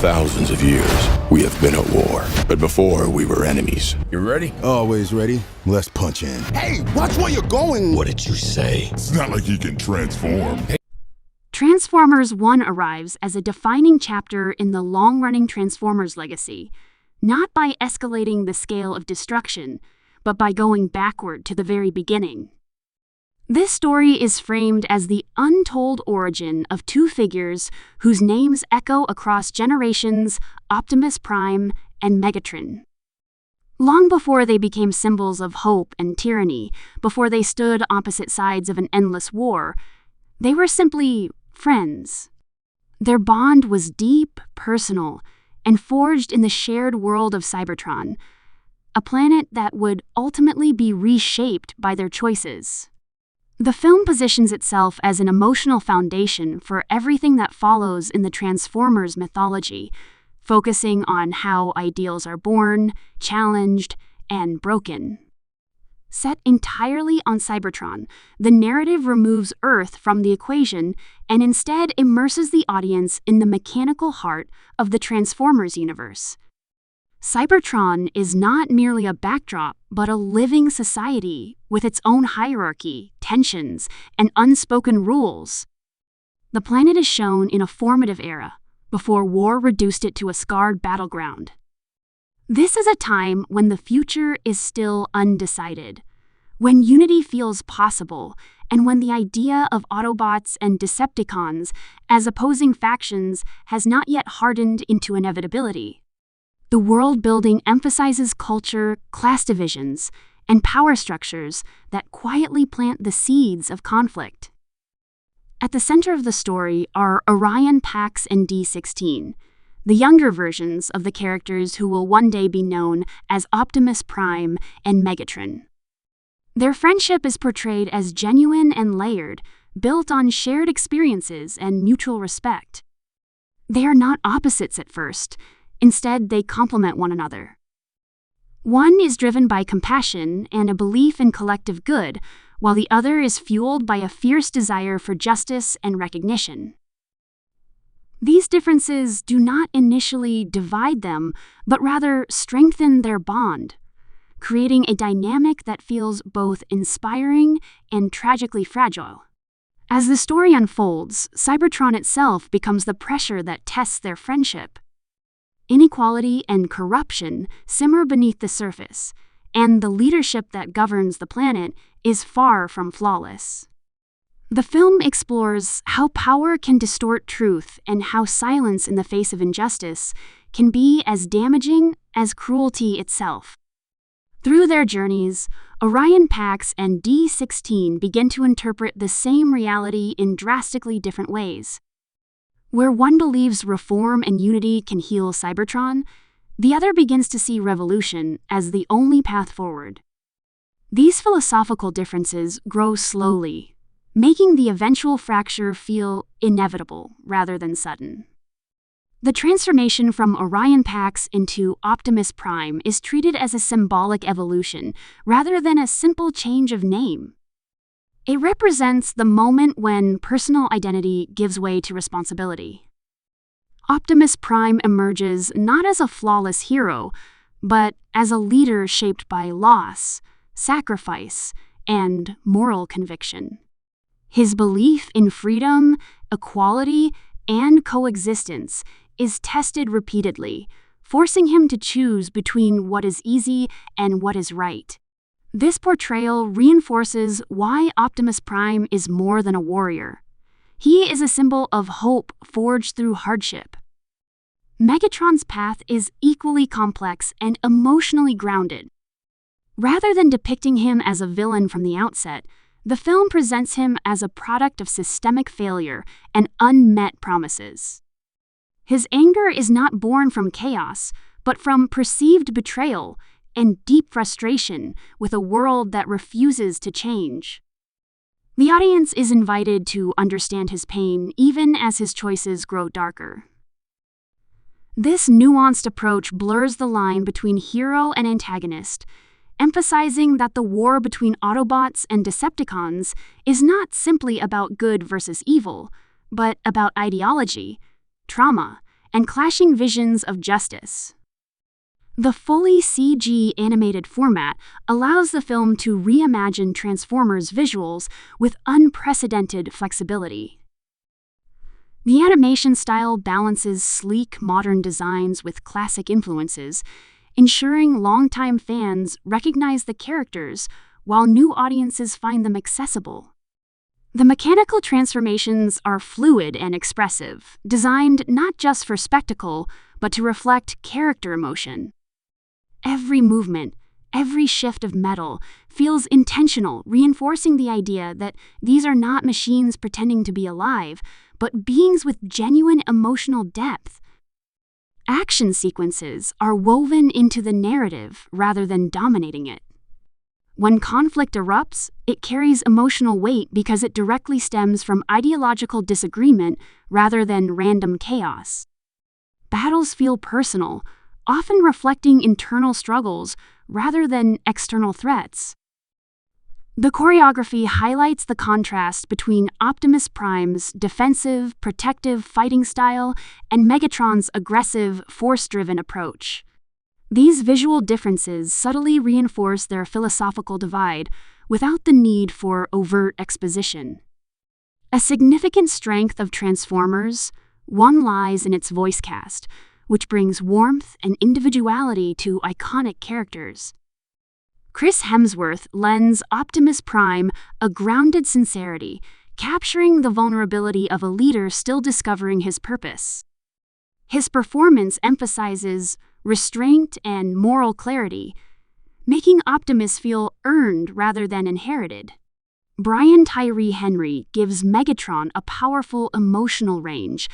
thousands of years, we have been at war. But before, we were enemies. You ready? Always ready. Let's punch in. Hey, watch where you're going! What did you say? It's not like he can transform. Transformers 1 arrives as a defining chapter in the long-running Transformers legacy, not by escalating the scale of destruction, but by going backward to the very beginning. This story is framed as the untold origin of two figures whose names echo across generations: Optimus Prime and Megatron. Long before they became symbols of hope and tyranny, before they stood opposite sides of an endless war, they were simply friends. Their bond was deep, personal, and forged in the shared world of Cybertron, a planet that would ultimately be reshaped by their choices. The film positions itself as an emotional foundation for everything that follows in the Transformers mythology, focusing on how ideals are born, challenged, and broken. Set entirely on Cybertron, the narrative removes Earth from the equation and instead immerses the audience in the mechanical heart of the Transformers universe. Cybertron is not merely a backdrop, but a living society with its own hierarchy, tensions, and unspoken rules. The planet is shown in a formative era, before war reduced it to a scarred battleground. This is a time when the future is still undecided, when unity feels possible, and when the idea of Autobots and Decepticons as opposing factions has not yet hardened into inevitability. The world building emphasizes culture, class divisions, and power structures that quietly plant the seeds of conflict. At the center of the story are Orion Pax and D16, the younger versions of the characters who will one day be known as Optimus Prime and Megatron. Their friendship is portrayed as genuine and layered, built on shared experiences and mutual respect. They are not opposites at first. Instead, they complement one another. One is driven by compassion and a belief in collective good, while the other is fueled by a fierce desire for justice and recognition. These differences do not initially divide them, but rather strengthen their bond, creating a dynamic that feels both inspiring and tragically fragile. As the story unfolds, Cybertron itself becomes the pressure that tests their friendship. Inequality and corruption simmer beneath the surface, and the leadership that governs the planet is far from flawless. The film explores how power can distort truth and how silence in the face of injustice can be as damaging as cruelty itself. Through their journeys, Orion Pax and D16 begin to interpret the same reality in drastically different ways. Where one believes reform and unity can heal Cybertron, the other begins to see revolution as the only path forward. These philosophical differences grow slowly, making the eventual fracture feel inevitable rather than sudden. The transformation from Orion Pax into Optimus Prime is treated as a symbolic evolution rather than a simple change of name. It represents the moment when personal identity gives way to responsibility. Optimus Prime emerges not as a flawless hero, but as a leader shaped by loss, sacrifice, and moral conviction. His belief in freedom, equality, and coexistence is tested repeatedly, forcing him to choose between what is easy and what is right. This portrayal reinforces why Optimus Prime is more than a warrior. He is a symbol of hope forged through hardship. Megatron's path is equally complex and emotionally grounded. Rather than depicting him as a villain from the outset, the film presents him as a product of systemic failure and unmet promises. His anger is not born from chaos, but from perceived betrayal and deep frustration with a world that refuses to change. The audience is invited to understand his pain even as his choices grow darker. This nuanced approach blurs the line between hero and antagonist, emphasizing that the war between Autobots and Decepticons is not simply about good versus evil, but about ideology, trauma, and clashing visions of justice. The fully CG animated format allows the film to reimagine Transformers visuals with unprecedented flexibility. The animation style balances sleek modern designs with classic influences, ensuring longtime fans recognize the characters while new audiences find them accessible. The mechanical transformations are fluid and expressive, designed not just for spectacle, but to reflect character emotion. Every movement, every shift of metal feels intentional, reinforcing the idea that these are not machines pretending to be alive, but beings with genuine emotional depth. Action sequences are woven into the narrative rather than dominating it. When conflict erupts, it carries emotional weight because it directly stems from ideological disagreement rather than random chaos. Battles feel personal, often reflecting internal struggles rather than external threats. The choreography highlights the contrast between Optimus Prime's defensive, protective fighting style and Megatron's aggressive, force-driven approach. These visual differences subtly reinforce their philosophical divide without the need for overt exposition. A significant strength of Transformers, one lies in its voice cast, which brings warmth and individuality to iconic characters. Chris Hemsworth lends Optimus Prime a grounded sincerity, capturing the vulnerability of a leader still discovering his purpose. His performance emphasizes restraint and moral clarity, making Optimus feel earned rather than inherited. Brian Tyree Henry gives Megatron a powerful emotional range,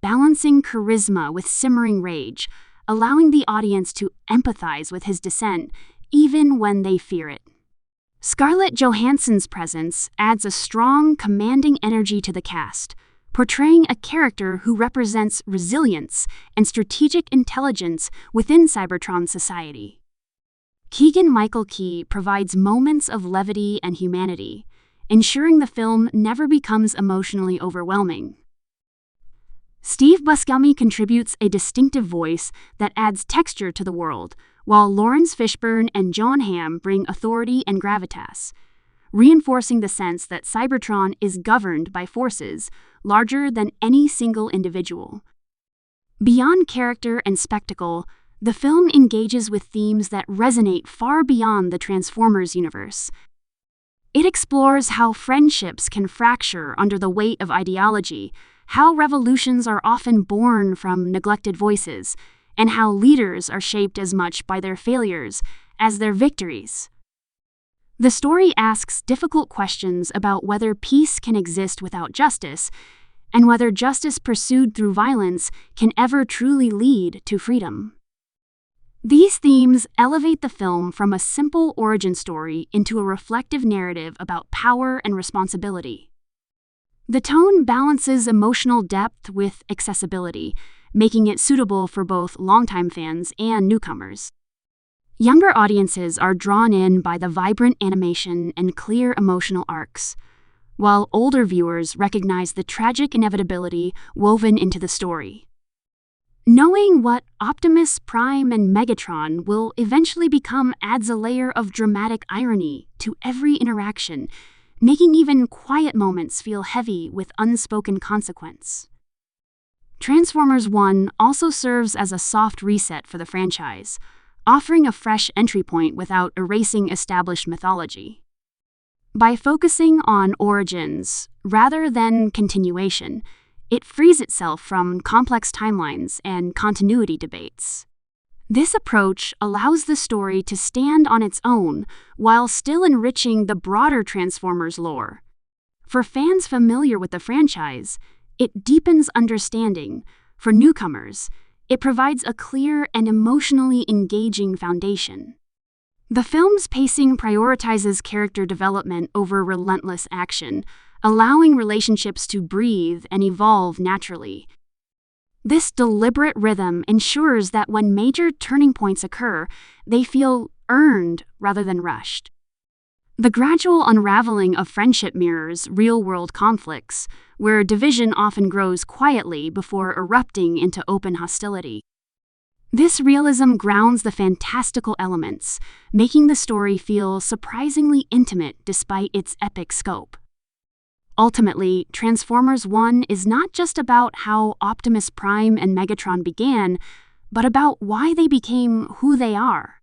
balancing charisma with simmering rage, allowing the audience to empathize with his descent even when they fear it. Scarlett Johansson's presence adds a strong, commanding energy to the cast, portraying a character who represents resilience and strategic intelligence within Cybertron society. Keegan-Michael Key provides moments of levity and humanity, ensuring the film never becomes emotionally overwhelming. Steve Buscemi contributes a distinctive voice that adds texture to the world, while Lawrence Fishburne and Jon Hamm bring authority and gravitas, reinforcing the sense that Cybertron is governed by forces larger than any single individual. Beyond character and spectacle, the film engages with themes that resonate far beyond the Transformers universe. It explores how friendships can fracture under the weight of ideology, how revolutions are often born from neglected voices, and how leaders are shaped as much by their failures as their victories. The story asks difficult questions about whether peace can exist without justice, and whether justice pursued through violence can ever truly lead to freedom. These themes elevate the film from a simple origin story into a reflective narrative about power and responsibility. The tone balances emotional depth with accessibility, making it suitable for both longtime fans and newcomers. Younger audiences are drawn in by the vibrant animation and clear emotional arcs, while older viewers recognize the tragic inevitability woven into the story. Knowing what Optimus Prime and Megatron will eventually become adds a layer of dramatic irony to every interaction, making even quiet moments feel heavy with unspoken consequence. Transformers 1 also serves as a soft reset for the franchise, offering a fresh entry point without erasing established mythology. By focusing on origins rather than continuation, it frees itself from complex timelines and continuity debates. This approach allows the story to stand on its own while still enriching the broader Transformers lore. For fans familiar with the franchise, it deepens understanding. For newcomers, it provides a clear and emotionally engaging foundation. The film's pacing prioritizes character development over relentless action, allowing relationships to breathe and evolve naturally. This deliberate rhythm ensures that when major turning points occur, they feel earned rather than rushed. The gradual unraveling of friendship mirrors real-world conflicts, where division often grows quietly before erupting into open hostility. This realism grounds the fantastical elements, making the story feel surprisingly intimate despite its epic scope. Ultimately, Transformers 1 is not just about how Optimus Prime and Megatron began, but about why they became who they are.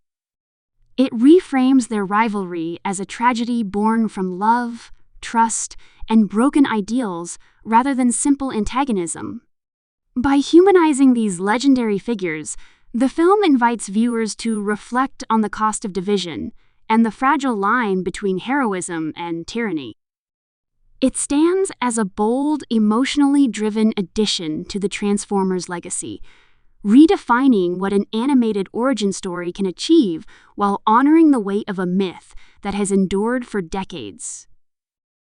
It reframes their rivalry as a tragedy born from love, trust, and broken ideals rather than simple antagonism. By humanizing these legendary figures, the film invites viewers to reflect on the cost of division and the fragile line between heroism and tyranny. It stands as a bold, emotionally driven addition to the Transformers legacy, redefining what an animated origin story can achieve while honoring the weight of a myth that has endured for decades.